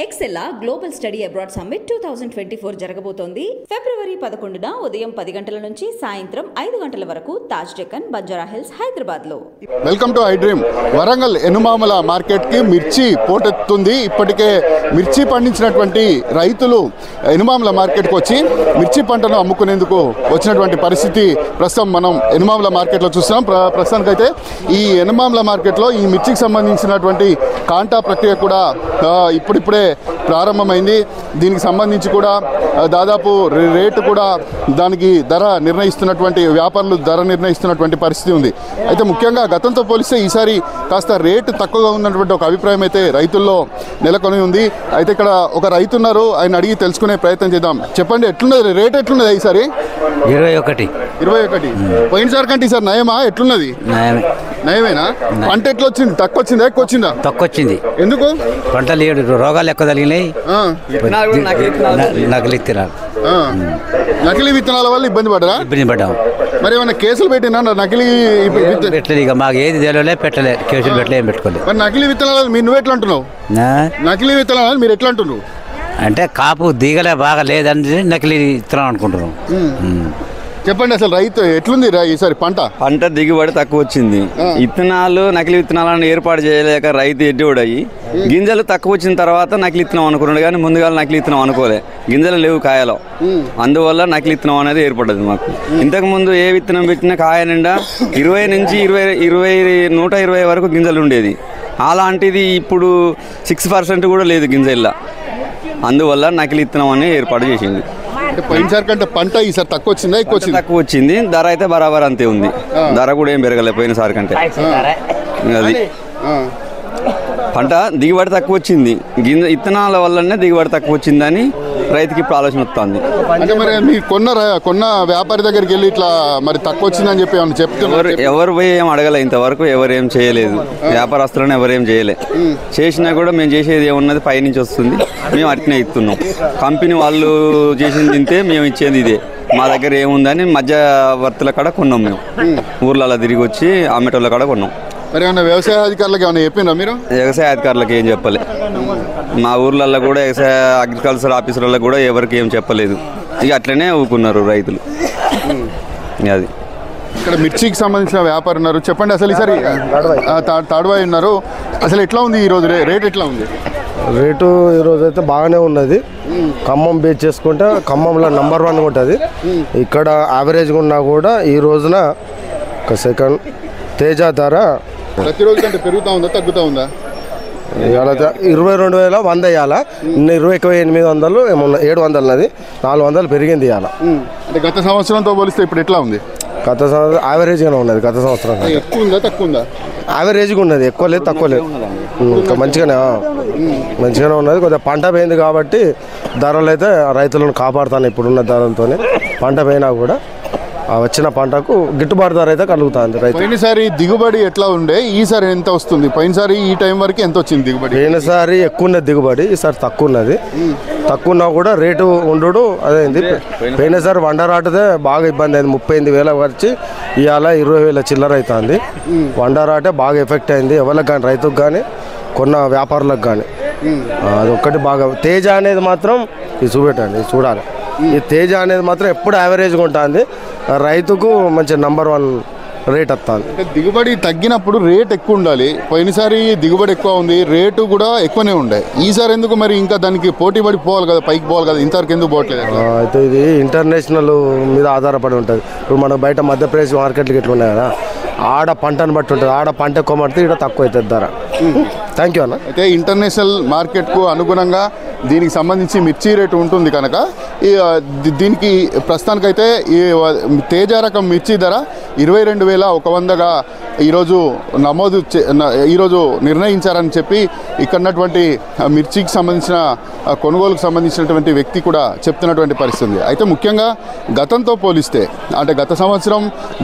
ఎక్సెల్లా global study abroad summit 2024 జరగబోతోంది. ఫిబ్రవరి 11న ఉదయం 10 గంటల నుంచి సాయంత్రం 5 గంటల వరకు తాజ్ డెక్కన్, బంజారా హిల్స్, హైదరాబాద్ లో. Welcome to iDream. Warangal Enumamula market కి మిర్చి పోటెత్తుంది. ఇప్పటికే మిర్చి పండించినటువంటి రైతులు ఎనుమామల మార్కెట్ కి వచ్చి మిర్చి పంటను అమ్ముకునేందుకు వచ్చినటువంటి పరిస్థితి ప్రస్తుతం మనం ఎనుమామల మార్కెట్ లో చూస్తున్నాం. ప్రస్తుతానికైతే ఈ ఎనుమామల మార్కెట్ లో ఈ మిర్చికి సంబంధించినటువంటి కాంటా ప్రక్రియ కూడా ఇప్పుడిప్పుడే ప్రారంభమైంది. దీనికి సంబంధించి కూడా దాదాపు రేటు కూడా దానికి ధర నిర్ణయిస్తున్నటువంటి వ్యాపారులు ధర నిర్ణయిస్తున్నటువంటి పరిస్థితి ఉంది. అయితే ముఖ్యంగా గతంతో పోలిస్తే ఈసారి కాస్త రేటు తక్కువగా ఉన్నటువంటి ఒక అభిప్రాయం అయితే రైతుల్లో నెలకొని ఉంది. అయితే ఇక్కడ ఒక రైతు ఉన్నారు, ఆయన అడిగి తెలుసుకునే ప్రయత్నం చేద్దాం. చెప్పండి, ఎట్లున్నది రేట్? ఎట్లున్నది ఈసారి? 21. పోయినసారి కంటే ఈసారి నయమా? ఎట్లున్నది? నయమేనా? పంట ఎట్లా వచ్చింది? తక్కువ వచ్చిందా ఎక్కువ వచ్చిందా? తక్కువ వచ్చింది. ఎందుకు? పంట లేడు, రోగాలు ఎక్కువ తగిలినాయి. నకిలీ విత్తనాలు, నకిలీ విత్తనాల వల్ల ఇబ్బంది పడ్డాం. మరి ఏమన్నా కేసులు పెట్టినా? నకిలీ పెట్టలేదు, ఇక మాకు ఏది తెలియలే, పెట్టలే, కేసులు పెట్టలే, ఏం పెట్టుకోలేదు. మరి నకిలీ విత్తనాలు నువ్వు ఎట్లా అంటున్నావు? నకిలీ విత్తనాలు మీరు ఎట్లా అంటున్నావు? అంటే కాపు దిగలే బాగా లేదని నకిలీ విత్తనాలు అనుకుంటున్నాం. చెప్పండి, అసలు రైతు ఎట్లుంది ఈసారి పంట దిగుబడి తక్కువ వచ్చింది. విత్తనాలు నకిలీ విత్తనాలను ఏర్పాటు చేయలేక రైతు ఎడ్డోడయ్యి గింజలు తక్కువ వచ్చిన తర్వాత నకిలీ విత్తనం అనుకున్నాడు, కానీ ముందుగా నకిలీ విత్తనం అనుకోలే. గింజలు లేవు కాయలో, అందువల్ల నకిలీ విత్తనం అనేది ఏర్పడ్డది మాకు. ఇంతకుముందు ఏ విత్తనం పెట్టినా కాయ నిండా 20 నుంచి 120 వరకు గింజలు ఉండేది. అలాంటిది ఇప్పుడు 6% కూడా లేదు గింజల్లో. అందువల్ల నకిలీ విత్తనం అనేది ఏర్పాటు చేసింది. పోయినసారి కంటే పంట ఈసారి తక్కువ వచ్చిందా ఎక్కువ వచ్చింది? తక్కువ వచ్చింది. ధర అయితే బరాబర్ అంతే ఉంది. ధర కూడా ఏం పెరగలేదు పోయినసారి కంటే. అది పంట దిగుబడి తక్కువ వచ్చింది. విత్తనాల వల్లనే దిగుబడి తక్కువ వచ్చిందని రైతుకి ఇప్పుడు ఆలోచన వస్తుంది. అంటే మరి మీరు కొన్న వ్యాపారి దగ్గరికి వెళ్ళి ఇట్లా మరి తక్కువ వచ్చిందని చెప్పి చెప్తున్నారు? ఎవరు పోయి ఏం అడగలే ఇంతవరకు, ఎవరేం చేయలేదు. వ్యాపారస్తులను ఎవరేం చేయలే. చేసినా కూడా మేము చేసేది ఏమున్నది పైనుంచి వస్తుంది, మేము అట్నే ఇస్తున్నాం. కంపెనీ వాళ్ళు చేసింది తింటే మేము ఇచ్చేది ఇదే. మా దగ్గర ఏముందని మధ్యవర్తుల కాడ కొన్నాం. మేము ఊర్లలో తిరిగి వచ్చి అమ్మేటోళ్ళ కాడ కొన్నాం. మరి ఏమన్నా వ్యవసాయ అధికారులకు ఏమన్నా చెప్పినా మీరు? వ్యవసాయ అధికారులకు ఏం చెప్పలే. మా ఊర్లలో కూడా వ్యవసాయ అగ్రికల్చర్ ఆఫీసర్లకు కూడా ఎవరికి ఏం చెప్పలేదు. ఇక అట్లనే ఊకున్నారు రైతులు. అది ఇక్కడ మిర్చికి సంబంధించిన వ్యాపారం ఉన్నారు. చెప్పండి, అసలు ఈసారి తాడువాయి ఉన్నారు, అసలు ఎట్లా ఉంది ఈరోజు రేట్? ఎట్లా ఉంది రేటు? ఈరోజు అయితే బాగానే ఉన్నది. ఖమ్మం బేస్ చేసుకుంటే ఖమ్మంలో నెంబర్ 1 ఉంటుంది. ఇక్కడ యావరేజ్గా ఉన్నా కూడా ఈ రోజున ఒక సెకండ్ తేజ ధర ప్రతిరోజు కంటే పెరుగుతూ ఉందా తగ్గుతూ ఉందా? 22,100 ఇవ్వాలా, 21,800 ఏమన్నా 700 ఉన్నది, 400 పెరిగింది ఇవాళ. అంటే గత సంవత్సరంతో పోలిస్తే ఇప్పుడు ఎట్లా ఉంది? గత సంవత్సరం యావరేజ్గానే ఉన్నది. గత సంవత్సరం ఎక్కువ ఉందా తక్కువ ఉందా? యావరేజ్గా ఉన్నది, ఎక్కువ లేదు తక్కువ లేదు, మంచిగానే ఉన్నది. కొద్దిగా పంట పోయింది కాబట్టి ధరలు అయితే రైతులను కాపాడుతాను. ఇప్పుడున్న ధరలతో పంట పోయినా కూడా వచ్చిన పంటకు గిట్టుబాటు ధర అయితే కలుగుతుంది రైతు. పోయినసారి దిగుబడి ఎట్లా ఉండే, ఈసారి ఎంత వస్తుంది? పోయినసారి ఈ టైం వరకు ఎంత వచ్చింది దిగుబడి? పోయినసారి ఎక్కువ ఉన్నది దిగుబడి, ఈసారి తక్కువ ఉన్నది. తక్కువ ఉన్నా కూడా రేటు ఉండడు అదేంది. పోయినసారి వండరాటదే బాగా ఇబ్బంది అయింది. 38,000 వచ్చి ఇవాళ 20,000 చిల్లర అవుతుంది. వండరాటే బాగా ఎఫెక్ట్ అయింది ఎవరికి కానీ, రైతుకు కానీ కొన్న వ్యాపారులకు కానీ. అది ఒక్కటి బాగా. తేజ అనేది మాత్రం ఇది చూపెట్టండి, ఇది చూడాలి. ఈ తేజ అనేది మాత్రం ఎప్పుడు యావరేజ్గా ఉంటుంది. రైతుకు మంచి నెంబర్ 1 రేట్ వస్తుంది. అంటే దిగుబడి తగ్గినప్పుడు రేట్ ఎక్కువ ఉండాలి. పోయినసారి దిగుబడి ఎక్కువ ఉంది, రేటు కూడా ఎక్కువనే ఉండే. ఈసారి ఎందుకు మరి ఇంకా దానికి పోటీ పడి పోవాలి కదా, పైకి పోవాలి కదా, ఇంతవరకు ఎందుకు పోవట్లేదు? అయితే ఇది ఇంటర్నేషనల్ మీద ఆధారపడి ఉంటుంది. ఇప్పుడు మనం బయట మధ్యప్రదేశ్ మార్కెట్లకి ఎట్లా ఉన్నాయి కదా, ఆడ పంటను బట్టి ఉంటుంది. ఆడ పంట ఎక్కువ పడితే ఇక్కడ తక్కువ అవుతుంది ధర. థ్యాంక్ యూ అన్న. అయితే ఇంటర్నేషనల్ మార్కెట్కు అనుగుణంగా దీనికి సంబంధించి మిర్చి రేటు ఉంటుంది కనుక దీనికి ప్రస్తుతానికైతే ఈ తేజ రకం మిర్చి ధర 22,100గా ఈరోజు నిర్ణయించారని చెప్పి ఇక్కడ ఉన్నటువంటి మిర్చికి సంబంధించిన కొనుగోలుకు సంబంధించినటువంటి వ్యక్తి కూడా చెప్తున్నటువంటి పరిస్థితి ఉంది. అయితే ముఖ్యంగా గతంతో పోలిస్తే, అంటే గత సంవత్సరం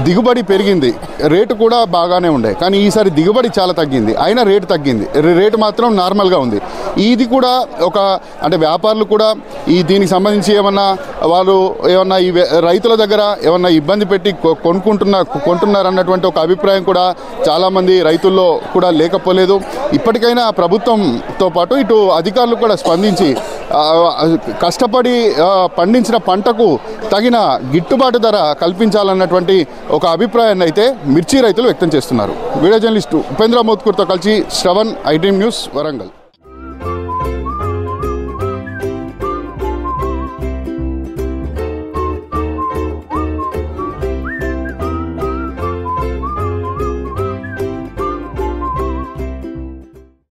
దిగుబడి పెరిగింది, రేటు కూడా బాగానే ఉండే, కానీ ఈసారి దిగుబడి చాలా తగ్గింది, అయినా రేటు తగ్గింది. రేటు మాత్రం నార్మల్గా ఉంది. ఇది కూడా ఒక అంటే వ్యాపారులు కూడా దీనికి సంబంధించి ఏమన్నా ఈ రైతుల దగ్గర ఏమన్నా ఇబ్బంది పెట్టి కొంటున్నారన్నటువంటి ఒక అభిప్రాయం కూడా కూడా చాలామంది రైతుల్లో కూడా లేకపోలేదు. ఇప్పటికైనా ప్రభుత్వంతో పాటు ఇటు అధికారులు కూడా స్పందించి కష్టపడి పండించిన పంటకు తగిన గిట్టుబాటు ధర కల్పించాలన్నటువంటి ఒక అభిప్రాయాన్ని అయితే మిర్చి రైతులు వ్యక్తం చేస్తున్నారు. వీడియో జర్నలిస్టు ఉపేంద్ర మోత్కూర్తో కలిసి Shravan, I dream news, Warangal.